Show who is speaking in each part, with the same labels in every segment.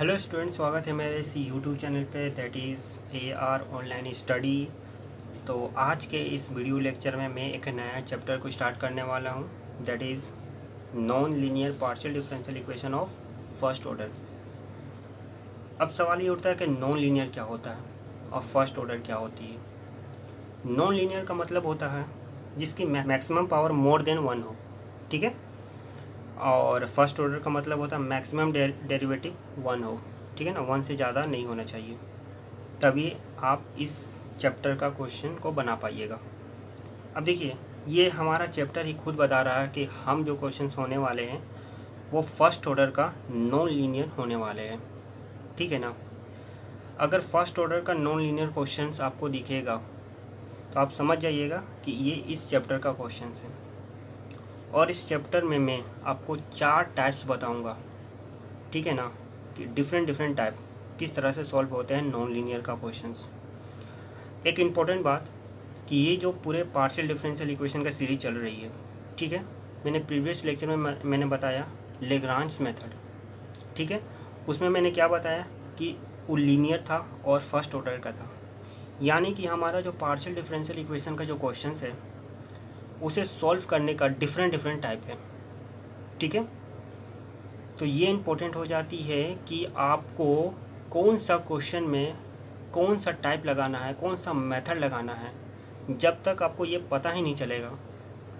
Speaker 1: Hello student, स्वागत है मेरे इस यूट्यूब चैनल पे that is AR online study. तो आज के इस वीडियो लेक्चर में मैं एक नया चैप्टर को स्टार्ट करने वाला हूँ that is non linear partial differential equation of first order. अब सवाल ये उठता है कि नॉन लीनियर क्या होता है और फर्स्ट ऑर्डर क्या होती है। नॉन लीनियर का मतलब होता है जिसकी मैक्सिमम पावर मोर देन 1 हो, ठीक है। और फर्स्ट ऑर्डर का मतलब होता है मैक्सिमम डेरिवेटिव 1 हो, ठीक है ना। 1 से ज़्यादा नहीं होना चाहिए, तभी आप इस चैप्टर का क्वेश्चन को बना पाइएगा। अब देखिए, ये हमारा चैप्टर ही खुद बता रहा है कि हम जो क्वेश्चंस होने वाले हैं वो फर्स्ट ऑर्डर का नॉन लीनियर होने वाले हैं, ठीक है ना। अगर फर्स्ट ऑर्डर का नॉन लीनियर क्वेश्चंस आपको दिखेगा तो आप समझ जाइएगा कि ये इस चैप्टर का क्वेश्चन है। और इस चैप्टर में मैं आपको 4 टाइप्स बताऊंगा, ठीक है ना, कि डिफरेंट टाइप किस तरह से सॉल्व होते हैं नॉन लीनियर का क्वेश्चंस। एक इम्पॉर्टेंट बात कि ये जो पूरे पार्शियल डिफरेंशियल इक्वेशन का सीरीज चल रही है, ठीक है। मैंने प्रीवियस लेक्चर में मैंने बताया लेग्रांज मेथड, ठीक है। उसमें मैंने क्या बताया कि वो लीनियर था और फर्स्ट ऑर्डर का था, यानी कि हमारा जो पार्शियल डिफरेंशियल इक्वेशन का जो क्वेश्चन है उसे सॉल्व करने का डिफरेंट टाइप है, ठीक है। तो ये इम्पोर्टेंट हो जाती है कि आपको कौन सा क्वेश्चन में कौन सा टाइप लगाना है, कौन सा मेथड लगाना है। जब तक आपको ये पता ही नहीं चलेगा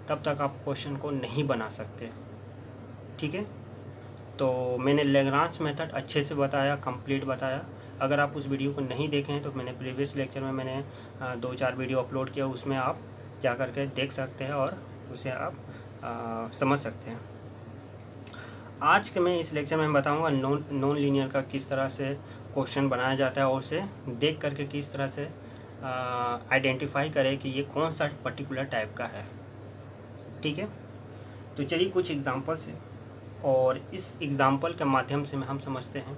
Speaker 1: तब तक आप क्वेश्चन को नहीं बना सकते, ठीक है। तो मैंने लेग्रांज मेथड अच्छे से बताया, कंप्लीट बताया। अगर आप उस वीडियो को नहीं देखें हैं तो मैंने प्रीवियस लेक्चर में मैंने 2-4 वीडियो अपलोड किया, उसमें आप जा कर के देख सकते हैं और उसे आप समझ सकते हैं। आज के मैं इस लेक्चर में बताऊंगा नॉन लीनियर का किस तरह से क्वेश्चन बनाया जाता है और उसे देख करके किस तरह से आइडेंटिफाई करें कि ये कौन सा पर्टिकुलर टाइप का है, ठीक है। तो चलिए कुछ एग्जांपल्स है और इस एग्जांपल के माध्यम से हम समझते हैं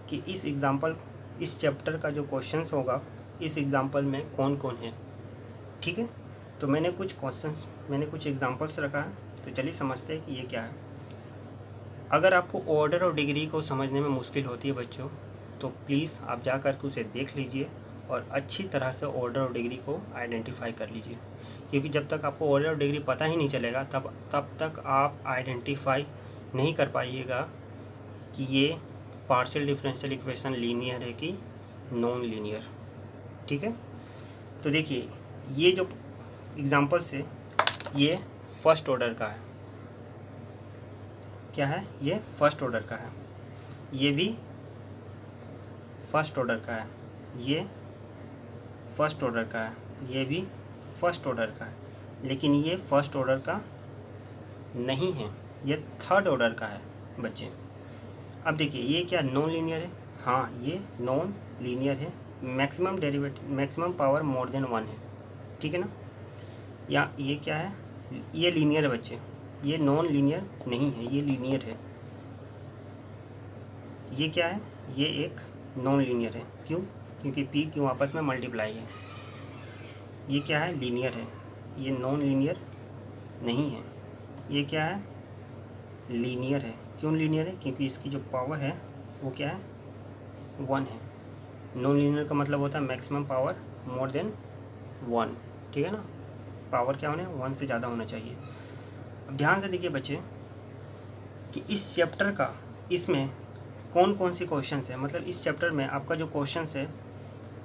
Speaker 1: कि इस चैप्टर का जो क्वेश्चंस होगा इस एग्जांपल में कौन कौन है, ठीक है। तो मैंने कुछ एग्जांपल्स रखा है, तो चलिए समझते हैं कि ये क्या है। अगर आपको ऑर्डर और डिग्री को समझने में मुश्किल होती है बच्चों, तो प्लीज़ आप जा कर के उसे देख लीजिए और अच्छी तरह से ऑर्डर और डिग्री को आइडेंटिफाई कर लीजिए, क्योंकि जब तक आपको ऑर्डर और डिग्री पता ही नहीं चलेगा तब तक आप आइडेंटिफाई नहीं कर पाइएगा कि ये पार्शियल डिफरेंशियल इक्वेशन लीनियर है कि नॉन लीनियर, ठीक है। तो देखिए, ये जो एग्जांपल्स है ये फर्स्ट ऑर्डर का है। क्या है? ये फर्स्ट ऑर्डर का है। ये भी फर्स्ट ऑर्डर का है, ये फर्स्ट ऑर्डर का है, ये भी फर्स्ट ऑर्डर का है, लेकिन ये फर्स्ट ऑर्डर का नहीं है, ये थर्ड ऑर्डर का है बच्चे। अब देखिए, ये क्या नॉन लीनियर है? हाँ, ये नॉन लीनियर है। मैक्सिमम पावर मोर देन 1 है, ठीक है ना। या ये क्या है? ये लीनियर है बच्चे, ये नॉन लीनियर नहीं है, ये लीनियर है। ये क्या है? ये एक नॉन लीनियर है। क्यों? क्योंकि पी क्यों आपस में मल्टीप्लाई है। ये क्या है? लीनियर है। ये नॉन लीनियर नहीं है। ये क्या है? लीनियर है। क्यों लीनियर है? क्योंकि इसकी जो पावर है वो क्या है? 1 है। नॉन लीनियर का मतलब होता है मैक्सिमम पावर मोर देन 1, ठीक है ना। पावर क्या होने? 1 से ज़्यादा होना चाहिए। अब ध्यान से देखिए बच्चे कि इस चैप्टर का इसमें कौन कौन सी क्वेश्चंस है। मतलब इस चैप्टर में आपका जो क्वेश्चंस है,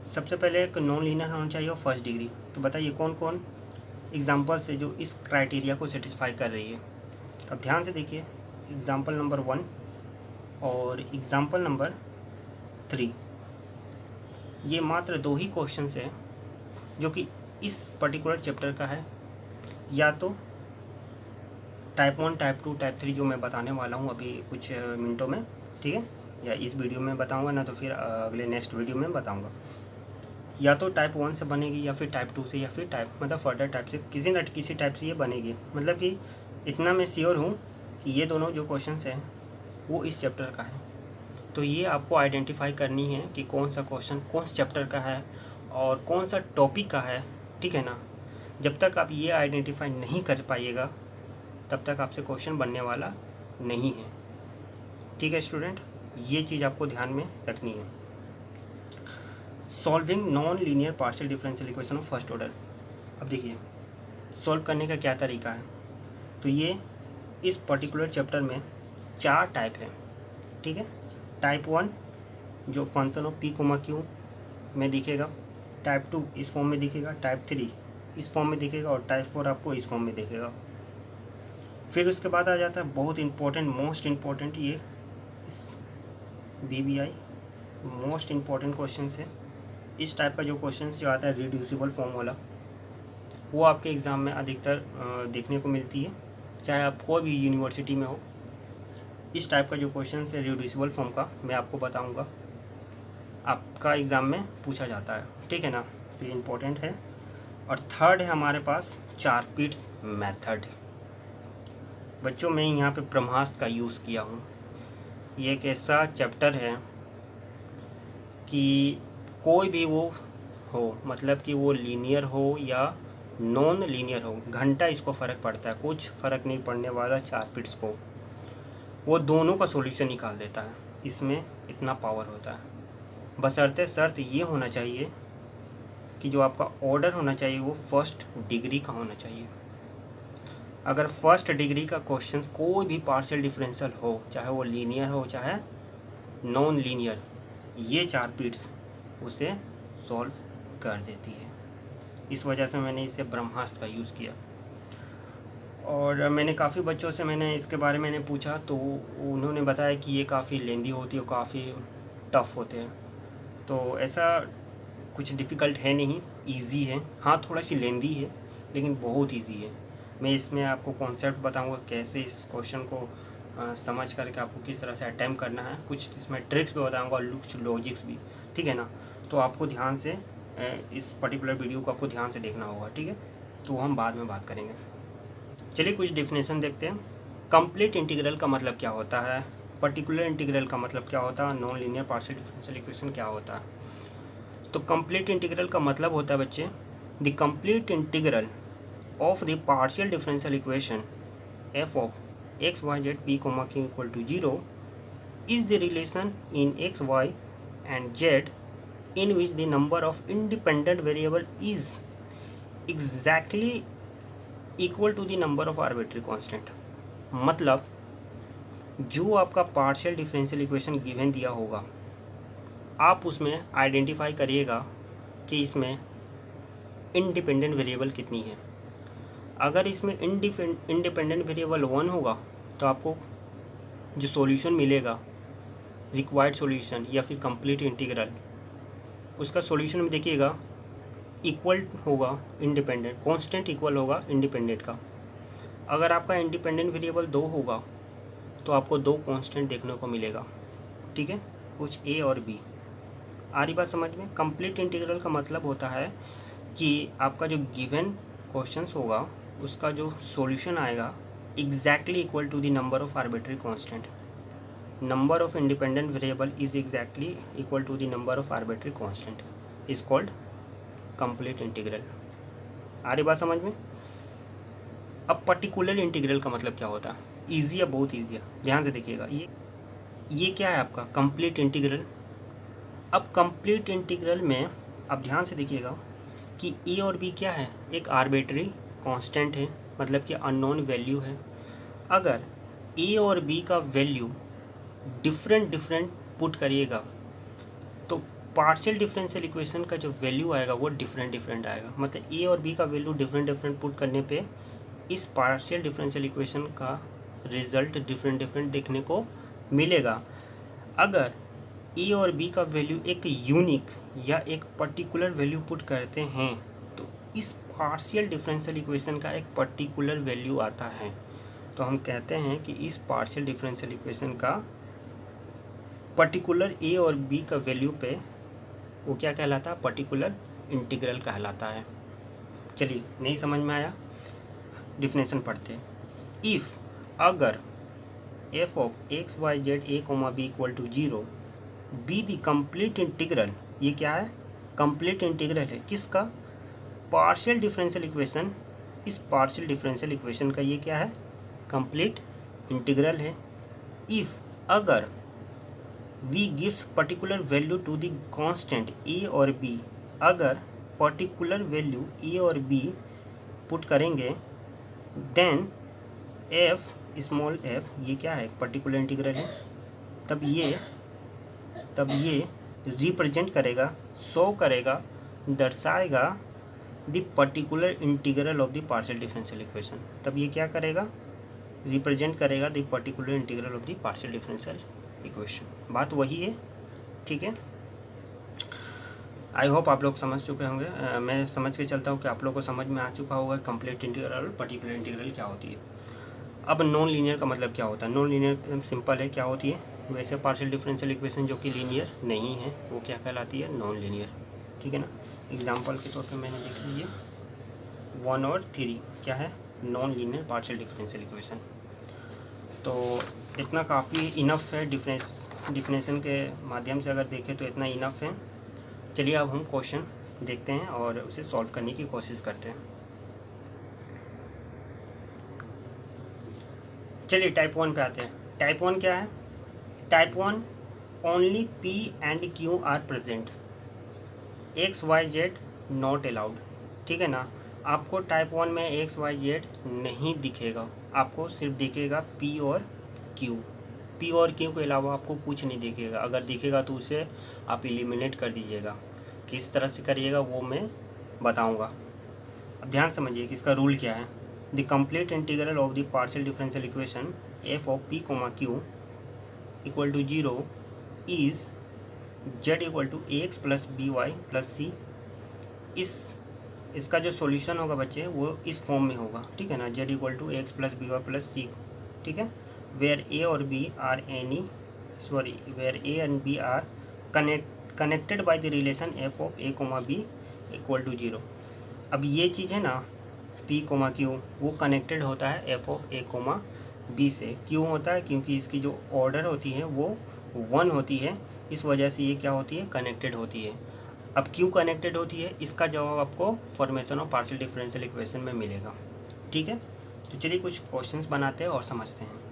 Speaker 1: सबसे पहले एक नॉन लीनियर होना चाहिए और फर्स्ट डिग्री। तो बताइए कौन कौन एग्जांपल्स है जो इस क्राइटेरिया को सेटिस्फाई कर रही है। अब ध्यान से देखिए, एग्जांपल नंबर 1 और एग्जांपल नंबर 3, ये मात्र 2 ही क्वेश्चंस है जो कि इस पर्टिकुलर चैप्टर का है। या तो टाइप 1, टाइप 2, टाइप 3 जो मैं बताने वाला हूँ अभी कुछ मिनटों में, ठीक है, या इस वीडियो में बताऊँगा ना तो फिर अगले नेक्स्ट वीडियो में बताऊँगा। या तो टाइप 1 से बनेगी या फिर टाइप 2 से या फिर टाइप मतलब फर्दर टाइप से, किसी न किसी टाइप से ये बनेगी। मतलब कि इतना मैं श्योर हूँ कि ये दोनों जो क्वेश्चंस हैं वो इस चैप्टर का है। तो ये आपको आइडेंटिफाई करनी है कि कौन सा क्वेश्चन कौन से चैप्टर का है और कौन सा टॉपिक का है, ठीक है ना। जब तक आप ये आइडेंटिफाई नहीं कर पाइएगा तब तक आपसे क्वेश्चन बनने वाला नहीं है, ठीक है स्टूडेंट। ये चीज़ आपको ध्यान में रखनी है। Solving non linear partial differential equation of first order. अब देखिए सॉल्व करने का क्या तरीका है। तो ये इस पर्टिकुलर चैप्टर में 4 टाइप है, ठीक है। टाइप 1 जो function of p comma Q में दिखेगा, टाइप 2 इस फॉर्म में दिखेगा, टाइप 3 इस फॉर्म में दिखेगा और टाइप 4 आपको इस फॉर्म में दिखेगा। फिर उसके बाद आ जाता है बहुत इंपॉर्टेंट, मोस्ट इम्पॉर्टेंट, ये BBI मोस्ट इम्पॉर्टेंट क्वेश्चन है। इस टाइप का जो क्वेश्चन जो आता है रिड्यूसिबल फॉर्म वाला, वो आपके एग्ज़ाम में अधिकतर देखने को मिलती है, चाहे आप कोई भी यूनिवर्सिटी में हो। इस टाइप का जो क्वेश्चन है रिड्यूसिबल फॉर्म का मैं आपको बताऊंगा, आपका एग्ज़ाम में पूछा जाता है, ठीक है ना। तो ये इम्पोर्टेंट है। और थर्ड है हमारे पास चारपीट्स मेथड। बच्चों मैं यहाँ पे ब्रह्मास्त्र का यूज़ किया हूँ। ये एक ऐसा चैप्टर है कि कोई भी वो हो, मतलब कि वो लीनियर हो या नॉन लीनियर हो, घंटा इसको फ़र्क पड़ता है, कुछ फ़र्क नहीं पड़ने वाला चारपीट्स को, वो दोनों का सॉल्यूशन निकाल देता है। इसमें इतना पावर होता है। बशर्ते शर्त ये होना चाहिए कि जो आपका ऑर्डर होना चाहिए वो फर्स्ट डिग्री का होना चाहिए। अगर फर्स्ट डिग्री का क्वेश्चन कोई भी पार्शियल डिफरेंशियल हो, चाहे वो लीनियर हो चाहे नॉन लीनियर, ये चारपीट्स उसे सॉल्व कर देती है। इस वजह से मैंने इसे ब्रह्मास्त्र का यूज़ किया। और मैंने काफ़ी बच्चों से मैंने इसके बारे में पूछा तो उन्होंने बताया कि ये काफ़ी लेंदी होती है, काफ़ी टफ़ होते हैं। तो ऐसा कुछ डिफ़िकल्ट है नहीं, इजी है। हाँ थोड़ा सी लेंदी है लेकिन बहुत इजी है। मैं इसमें आपको कॉन्सेप्ट बताऊंगा कैसे इस क्वेश्चन को समझ करके आपको किस तरह से अटैम्प्ट करना है, कुछ इसमें ट्रिक्स भी बताऊंगा और कुछ लॉजिक्स भी, ठीक है ना। तो आपको ध्यान से इस पर्टिकुलर वीडियो को आपको ध्यान से देखना होगा, ठीक है। तो हम बाद में बात करेंगे। चलिए कुछ डेफिनेशन देखते हैं। कंप्लीट इंटीग्रल का मतलब क्या होता है, पर्टिकुलर इंटीग्रल का मतलब क्या होता है, non linear partial differential equation क्या होता है। तो कंप्लीट इंटीग्रल का मतलब होता है बच्चे, the complete integral of the partial differential equation f of x y z p comma q equal to 0 is the relation in x y and z in which the number of independent variable is exactly equal to the number of arbitrary constant। मतलब जो आपका partial differential equation given दिया होगा, आप उसमें identify करिएगा कि इसमें इंडिपेंडेंट वेरिएबल कितनी है। अगर इसमें इंडिपेंडेंट वेरिएबल 1 होगा तो आपको जो सॉल्यूशन मिलेगा, रिक्वायर्ड सॉल्यूशन या फिर कंप्लीट इंटीग्रल, उसका सॉल्यूशन में देखिएगा इक्वल होगा इंडिपेंडेंट, कांस्टेंट इक्वल होगा इंडिपेंडेंट का। अगर आपका इंडिपेंडेंट वेरिएबल 2 होगा तो आपको 2 कांस्टेंट देखने को मिलेगा, ठीक है, कुछ ए और बी। आ रही बात समझ में। कंप्लीट इंटीग्रल का मतलब होता है कि आपका जो गिवन क्वेश्चंस होगा उसका जो सॉल्यूशन आएगा exactly equal to the number of arbitrary constant. Number of independent variable is exactly equal to the number of arbitrary constant, is called complete integral. आ रही बात समझ में। अब पर्टिकुलर इंटीग्रल का मतलब क्या होता है, ईजी है, बहुत ईजी है, ध्यान से देखिएगा। ये क्या है आपका कंप्लीट इंटीग्रल। अब कंप्लीट इंटीग्रल में आप ध्यान से देखिएगा कि ए और बी क्या है, एक आर्बिट्री कांस्टेंट है, मतलब कि अननोन वैल्यू है। अगर ए और बी का वैल्यू डिफरेंट पुट करिएगा तो पार्शियल डिफरेंशियल इक्वेशन का जो वैल्यू आएगा वो डिफरेंट आएगा। मतलब ए और बी का वैल्यू डिफरेंट पुट करने पे इस पार्शियल डिफरेंशियल इक्वेशन का रिजल्ट डिफरेंट देखने को मिलेगा। अगर ए और बी का वैल्यू एक यूनिक या एक पर्टिकुलर वैल्यू पुट करते हैं तो इस पार्शियल डिफरेंशियल इक्वेशन का एक पर्टिकुलर वैल्यू आता है। तो हम कहते हैं कि इस पार्शियल डिफरेंशियल इक्वेशन का पर्टिकुलर ए और बी का वैल्यू पे वो क्या कहलाता है, पर्टिकुलर इंटीग्रल कहलाता है। चलिए नहीं समझ में आया, डिफिनेशन पढ़ते हैं। इफ़ अगर f of x y z a comma b equal to 0 be the complete integral, ये क्या है, कंप्लीट इंटीग्रल है किसका, पार्शियल डिफरेंशियल इक्वेशन। इस पार्शियल डिफरेंशियल इक्वेशन का ये क्या है, कंप्लीट इंटीग्रल है। इफ़ अगर we gives particular value to the constant a और बी, अगर पर्टिकुलर वैल्यू ए और बी पुट करेंगे देन एफ स्मॉल एफ, ये क्या है पर्टिकुलर इंटीग्रल है, तब ये रिप्रेजेंट करेगा, शो करेगा, दर्शाएगा the particular integral of the partial differential equation. तब ये क्या करेगा, रिप्रेजेंट करेगा the particular integral of the partial differential equation. बात वही है, ठीक है। आई होप आप लोग समझ चुके होंगे। मैं समझ के चलता हूँ कि आप लोग को समझ में आ चुका होगा कंप्लीट इंटीग्रल और पर्टिकुलर इंटीग्रल क्या होती है। अब नॉन लीनियर का मतलब क्या होता है। नॉन लीनियर एकदम सिंपल है, क्या होती है, वैसे पार्शियल डिफरेंशियल इक्वेशन जो कि लीनियर नहीं है वो क्या कहलाती है, नॉन लीनियर, ठीक है ना। एग्जांपल के तौर पे मैंने लिख लीजिए 1 और 3 क्या है, non linear partial differential equation. तो इतना काफ़ी इनफ है, डिफिनेशन के माध्यम से अगर देखें तो इतना इनफ है। चलिए अब हम क्वेश्चन देखते हैं और उसे सॉल्व करने की कोशिश करते हैं। चलिए टाइप 1 पे आते हैं। टाइप 1 क्या है, type 1 only P and Q are present, X Y Z not allowed, ठीक है ना। आपको टाइप 1 में X Y Z नहीं दिखेगा, आपको सिर्फ दिखेगा P और Q। P और Q के अलावा आपको कुछ नहीं दिखेगा। अगर दिखेगा तो उसे आप एलिमिनेट कर दीजिएगा। किस तरह से करिएगा वो मैं बताऊंगा। अब ध्यान समझिए कि इसका रूल क्या है। The complete integral of the partial differential equation f of P, Q equal to 0 is z equal to ax plus b y plus c. इसका जो सॉल्यूशन होगा बच्चे वो इस फॉर्म में होगा, ठीक है ना। z equal to ax plus b y plus c, ठीक है। वेयर a और b are where a and b are connected by the relation f of a, b equal to 0। अब ये चीज़ है ना P, Q वो कनेक्टेड होता है f ऑफ a, b से। क्यों होता है, क्योंकि इसकी जो ऑर्डर होती है वो 1 होती है, इस वजह से ये क्या होती है, कनेक्टेड होती है। अब क्यों कनेक्टेड होती है, इसका जवाब आपको formation of partial differential equation में मिलेगा, ठीक है। तो चलिए कुछ क्वेश्चंस बनाते हैं और समझते हैं।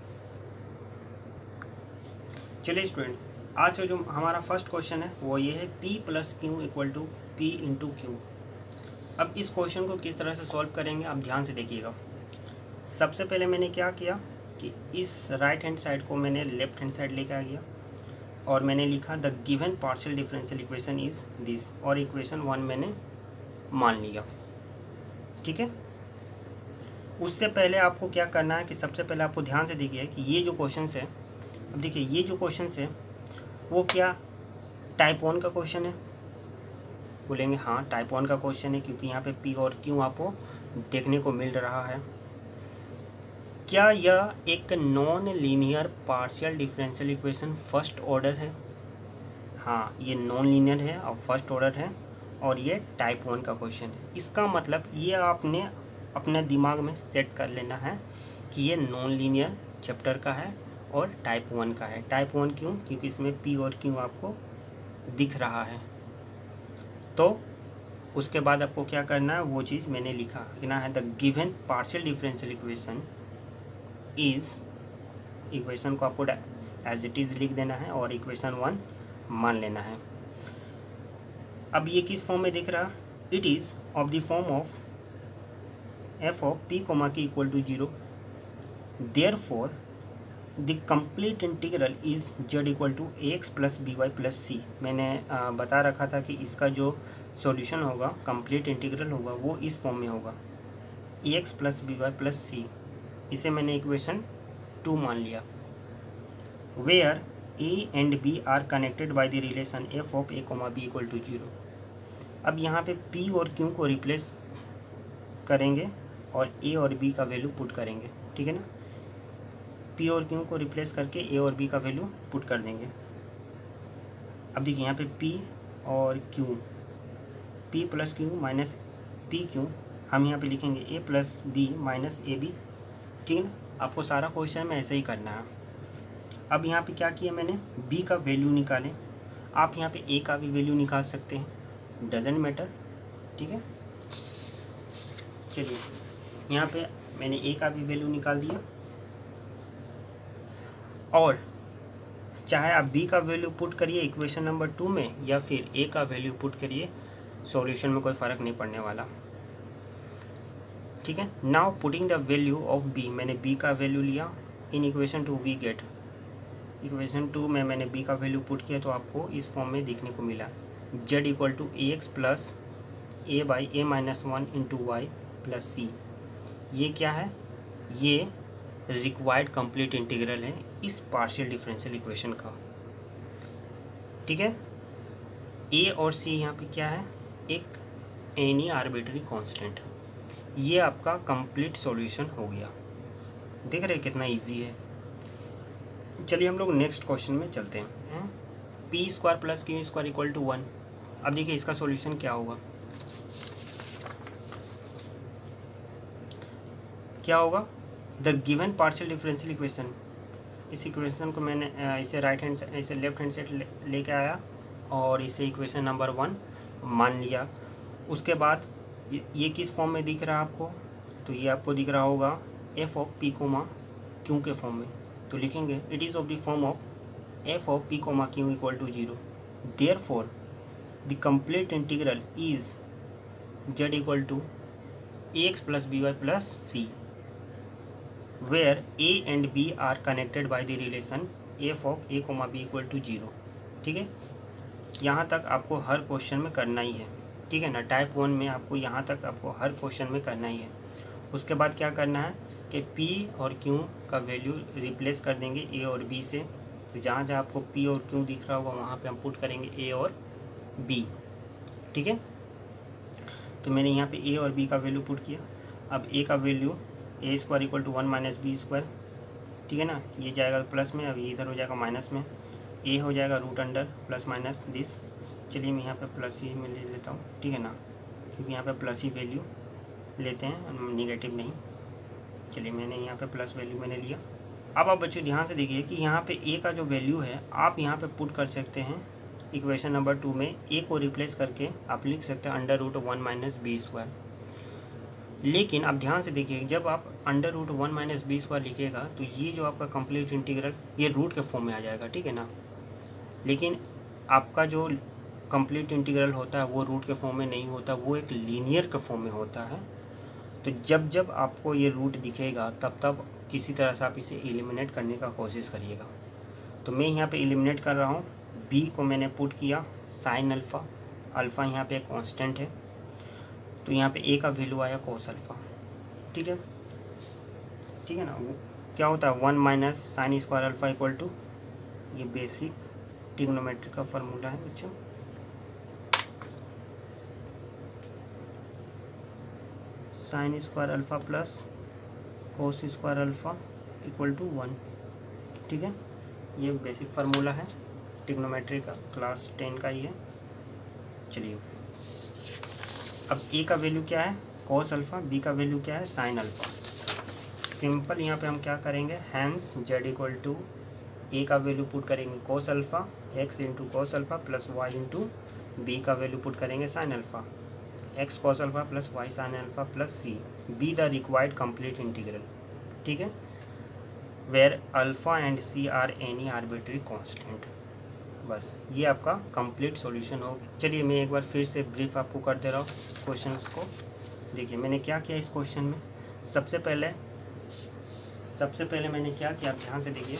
Speaker 1: चलिए स्टूडेंट, आज का जो हमारा फर्स्ट क्वेश्चन है वो ये है P plus Q equal to P into Q। अब इस क्वेश्चन को किस तरह से सॉल्व करेंगे आप ध्यान से देखिएगा। सबसे पहले मैंने क्या किया कि इस राइट हैंड साइड को मैंने लेफ्ट हैंड साइड लेकर आ गया और मैंने लिखा the given partial differential equation is this, और इक्वेशन 1 मैंने मान लिया, ठीक है। उससे पहले आपको क्या करना है कि सबसे पहले आपको ध्यान से देखिए कि ये जो क्वेश्चन है, अब देखिए ये जो क्वेश्चन है वो क्या टाइप 1 का क्वेश्चन है। बोलेंगे हाँ टाइप 1 का क्वेश्चन है क्योंकि यहाँ पे P और Q आपको देखने को मिल रहा है। क्या यह एक non linear partial differential equation first order है। हाँ ये नॉन लीनियर है और फर्स्ट ऑर्डर है और ये टाइप 1 का क्वेश्चन है। इसका मतलब ये आपने अपने दिमाग में सेट कर लेना है कि ये नॉन लीनियर चैप्टर का है और टाइप 1 का है। टाइप 1 क्यों, क्योंकि इसमें P और Q आपको दिख रहा है। तो उसके बाद आपको क्या करना है, वो चीज़ मैंने लिखना है the given partial differential equation is, equation को आपको एज इट इज़ लिख देना है और इक्वेशन 1 मान लेना है। अब ये किस फॉर्म में दिख रहा, it is of the form of f of P, Q equal to 0, therefore the complete integral is z equal to ax plus b y plus c. मैंने बता रखा था कि इसका जो सॉल्यूशन होगा, कंप्लीट इंटीग्रल होगा, वो इस फॉर्म में होगा ax plus b y plus c. इसे मैंने इक्वेशन 2 मान लिया। Where a and b are connected by the relation f of a, b equal to 0। अब यहाँ पे p और q को रिप्लेस करेंगे और a और b का वैल्यू पुट करेंगे, ठीक है ना। p और q को रिप्लेस करके a और b का वैल्यू पुट कर देंगे। अब देखिए यहाँ पे p और q, p plus q minus p q, हम यहाँ पे लिखेंगे a plus b minus a b, ठीक है। आपको सारा क्वेश्चन में ऐसे ही करना है। अब यहाँ पे क्या किया मैंने, b का वैल्यू निकालें। आप यहाँ पे a का भी वैल्यू निकाल सकते हैं, डजेंट मैटर, ठीक है। चलिए यहाँ पे मैंने a का भी वैल्यू निकाल दिया और चाहे आप बी का वैल्यू पुट करिए इक्वेशन नंबर 2 में या फिर ए का वैल्यू पुट करिए, सॉल्यूशन में कोई फ़र्क नहीं पड़ने वाला। ठीक है, now putting the value of b, मैंने बी का वैल्यू लिया in equation 2 we get, equation 2 में मैंने बी का वैल्यू पुट किया तो आपको इस फॉर्म में देखने को मिला z equal to a x plus a by a minus 1 into y plus c. ये क्या है, ये रिक्वायर्ड कंप्लीट इंटीग्रल है इस पार्शियल डिफरेंशियल इक्वेशन का। ठीक है, ए और सी यहाँ पे क्या है, एक एनी आर्बिट्री कांस्टेंट। ये आपका कंप्लीट सॉल्यूशन हो गया। देख रहे हैं कितना इजी है। चलिए हम लोग नेक्स्ट क्वेश्चन में चलते हैं। P square plus q square equal to 1। अब देखिए इसका सॉल्यूशन क्या होगा, क्या होगा, the given partial differential equation. इस इक्वेशन को मैंने इसे राइट हैंड से इसे लेफ्ट हैंड साइड लेके आया और इसे इक्वेशन नंबर 1 मान लिया। उसके बाद ये किस फॉर्म में दिख रहा है आपको, तो ये आपको दिख रहा होगा f of p comma q के फॉर्म में। तो लिखेंगे it is of the form of f of p comma q equal to 0। Therefore the complete integral is z equal to a x plus b y plus c, where a and b are connected by the relation f of a, b equal to 0। ठीक है, यहाँ तक आपको हर question में करना ही है। ठीक है ना, टाइप 1 में आपको यहाँ तक आपको हर क्वेश्चन में करना ही है। उसके बाद क्या करना है कि p और q का वैल्यू रिप्लेस कर देंगे a और b से। तो जहाँ जहाँ आपको p और q दिख रहा होगा वहाँ पे हम पुट करेंगे a और b। ठीक है, तो मैंने यहाँ पे a और b का वैल्यू पुट किया। अब a का value a square equal to 1 minus b square. ठीक है ना, ये जाएगा प्लस में, अब ये इधर हो जाएगा माइनस में, ए हो जाएगा root under plus minus this. चलिए मैं यहाँ पे प्लस ही में ले लेता हूँ। ठीक है ना, क्योंकि यहाँ पे प्लस ही वैल्यू लेते हैं, निगेटिव नहीं। चलिए मैंने यहाँ पे प्लस वैल्यू मैंने लिया। अब आप बच्चों ध्यान से देखिए कि यहाँ पे ए का जो वैल्यू है आप यहाँ पे पुट कर सकते हैं इक्वेशन नंबर 2 में। ए को रिप्लेस करके आप लिख सकते हैं under root 1 minus b square. लेकिन आप ध्यान से देखिए, जब आप under root 1 minus b square लिखिएगा तो ये जो आपका कंप्लीट इंटीग्रल ये रूट के फॉर्म में आ जाएगा। ठीक है ना, लेकिन आपका जो कंप्लीट इंटीग्रल होता है वो रूट के फॉर्म में नहीं होता, वो एक लीनियर के फॉर्म में होता है। तो जब जब आपको ये रूट दिखेगा तब तब किसी तरह से आप इसे एलिमिनेट करने का कोशिश करिएगा। तो मैं यहाँ पे एलिमिनेट कर रहा हूँ। बी को मैंने पुट किया साइन अल्फ़ा, अल्फ़ा यहाँ पे एक कॉन्स्टेंट है, तो यहाँ पे ए का वैल्यू आया कोस अल्फ़ा। ठीक है, ठीक है ना, वो क्या होता है 1 minus sine square alpha equal to, ये बेसिक ट्रिग्नोमेट्री का फार्मूला है बच्चों। Sine square alpha plus cos square alpha equal to 1। ठीक है, ये बेसिक फार्मूला है ट्रिग्नोमेट्री का, क्लास 10 का ही है। चलिए अब ए का वैल्यू क्या है कोस अल्फ़ा, बी का वैल्यू क्या है साइन अल्फ़ा। सिंपल यहाँ पे हम क्या करेंगे, hence z equal to a का वैल्यू पुट करेंगे cos alpha x into cos alpha plus y into b का वैल्यू पुट करेंगे sine alpha x cos alpha plus y sine alpha plus c, be the required complete integral. ठीक है, where alpha and c are any arbitrary constant. बस ये आपका complete solution हो। चलिए मैं एक बार फिर से ब्रीफ आपको कर दे रहा हूँ क्वेश्चंस को। देखिए मैंने क्या किया इस क्वेश्चन में, सबसे पहले मैंने क्या किया, आप ध्यान से देखिए।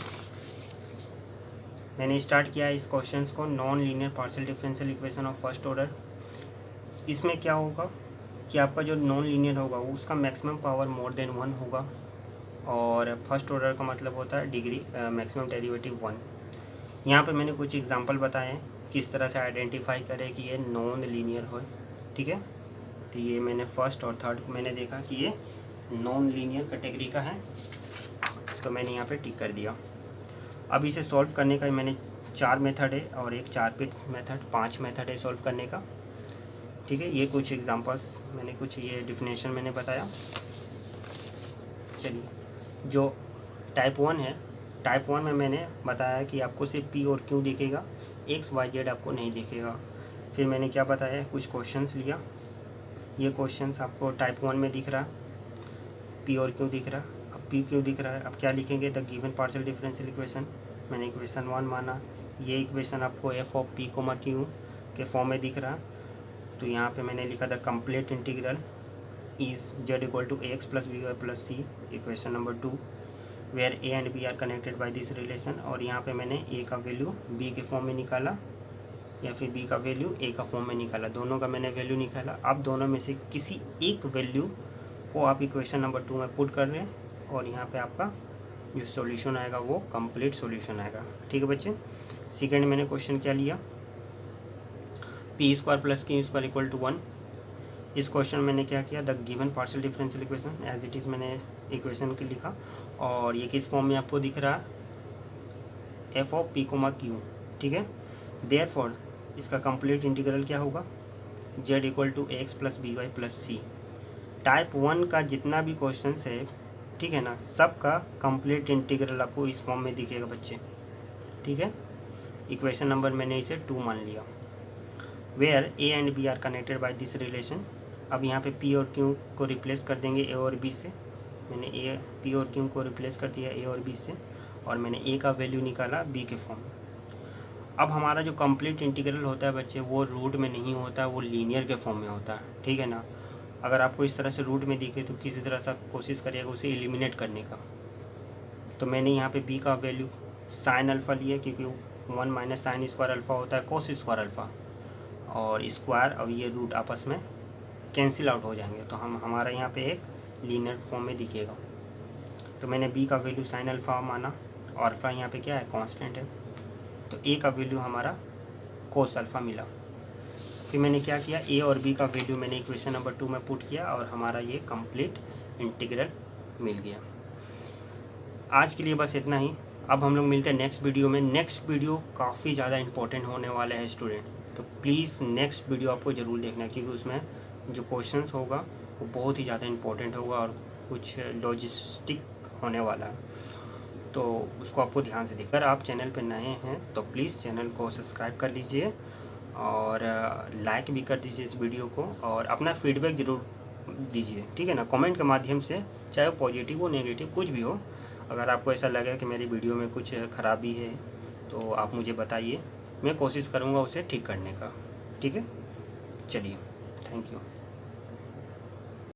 Speaker 1: मैंने स्टार्ट किया इस क्वेश्चंस को non linear partial differential equation of first order. इसमें क्या होगा कि आपका जो नॉन लीनियर होगा वो उसका मैक्सिमम पावर मोर देन 1 होगा, और फर्स्ट ऑर्डर का मतलब होता है डिग्री मैक्सिमम डेरिवेटिव 1। यहाँ पे मैंने कुछ एग्जांपल बताए हैं किस तरह से आइडेंटिफाई करें कि ये नॉन लीनियर हो। ठीक है, तो ये मैंने फर्स्ट और थर्ड को मैंने देखा कि ये नॉन लीनियर कैटेगरी का है, तो मैंने यहाँ पे टिक कर दिया। अब इसे सॉल्व करने का मैंने 4 मेथड है और एक 4 बिट मेथड, 5 मेथड है सॉल्व करने का। ठीक है, ये कुछ एग्जांपल्स मैंने कुछ ये डिफिनेशन मैंने बताया। चलिए जो टाइप 1 है, टाइप 1 में मैंने बताया कि आपको सिर्फ पी और क्यू दिखेगा, एक्स वाई जेड आपको नहीं दिखेगा। फिर मैंने क्या बताया, कुछ क्वेश्चंस लिया। ये क्वेश्चंस आपको टाइप 1 में दिख रहा, पी और क्यू दिख रहा। अब पी क्यू दिख रहा है, अब क्या लिखेंगे, the given partial differential equation मैंने इक्वेशन 1 माना। ये इक्वेशन आपको f of p comma q के फॉर्म में दिख रहा, तो यहाँ पे मैंने लिखा था complete integral is z equal to a x plus b y plus c, equation number 2, where a and b are connected by this relation. और यहाँ पे मैंने ए का वैल्यू बी के फॉर्म में निकाला या फिर बी का वैल्यू ए का फॉर्म में निकाला, दोनों का मैंने वैल्यू निकाला। अब दोनों में से किसी एक वैल्यू को आप इक्वेशन नंबर 2 में पुट कर रहे हैं और यहाँ पे आपका जो सॉल्यूशन आएगा वो कंप्लीट सॉल्यूशन आएगा। ठीक है बच्चे। सेकेंड मैंने क्वेश्चन क्या लिया, p square plus q square equal to 1। इस क्वेश्चन मैंने क्या किया, the given partial differential equation as it is मैंने इक्वेशन के लिखा और ये किस फॉर्म में आपको दिख रहा है, f of p comma q. ठीक है। देयरफॉर इसका कंप्लीट इंटीग्रल क्या होगा, z equal to a x plus b y plus c. Type 1 का जितना भी क्वेश्चन है, ठीक है ना, सबका कंप्लीट इंटीग्रल आपको इस फॉर्म में दिखेगा बच्चे। ठीक है। इक्वेशन नंबर मैंने इसे 2 मान लिया। Where a and b are connected by this relation. अब यहाँ पे पी और क्यू को रिप्लेस कर देंगे ए और बी से। मैंने ए पी और क्यू को रिप्लेस कर दिया ए और बी से और मैंने ए का वैल्यू निकाला बी के फॉर्म में। अब हमारा जो कंप्लीट इंटीग्रल होता है बच्चे वो रूट में नहीं होता है, वो लीनियर के फॉर्म में होता है। ठीक है ना। अगर आपको इस तरह से रूट में दिखे तो किसी तरह से कोशिश करिएगा उसे एलिमिनेट करने का। तो मैंने यहाँ पे बी का वैल्यू साइन अल्फ़ा लिया क्योंकि 1 माइनस साइन स्क्वायर अल्फ़ा होता है कोस स्क्वायर अल्फ़ा, और स्क्वायर अब ये रूट आपस में कैंसिल आउट हो जाएंगे तो हमारा यहाँ पे एक लीनियर फॉर्म में दिखेगा। तो मैंने बी का वैल्यू साइन अल्फ़ा माना और अल्फ़ा यहाँ पे क्या है, कांस्टेंट है, तो ए का वैल्यू हमारा कोस अल्फ़ा मिला। फिर मैंने क्या किया, ए और बी का वैल्यू मैंने इक्वेशन नंबर 2 में पुट किया और हमारा ये कंप्लीट इंटीग्रल मिल गया। आज के लिए बस इतना ही। अब हम लोग मिलते हैं नेक्स्ट वीडियो में। नेक्स्ट वीडियो काफ़ी ज़्यादा इंपॉर्टेंट होने वाला है स्टूडेंट, तो प्लीज़ नेक्स्ट वीडियो आपको ज़रूर देखना है क्योंकि उसमें जो क्वेश्चंस होगा वो बहुत ही ज़्यादा इंपॉर्टेंट होगा और कुछ लॉजिस्टिक होने वाला है, तो उसको आपको ध्यान से देखकर। आप चैनल पर नए हैं तो प्लीज़ चैनल को सब्सक्राइब कर लीजिए और लाइक भी कर दीजिए इस वीडियो को और अपना फीडबैक ज़रूर दीजिए। ठीक है ना, कमेंट के माध्यम से, चाहे वो पॉजिटिव हो नेगेटिव कुछ भी हो। अगर आपको ऐसा लगे कि मेरी वीडियो में कुछ ख़राबी है तो आप मुझे बताइए, मैं कोशिश करूँगा उसे ठीक करने का। ठीक है, चलिए, थैंक यू।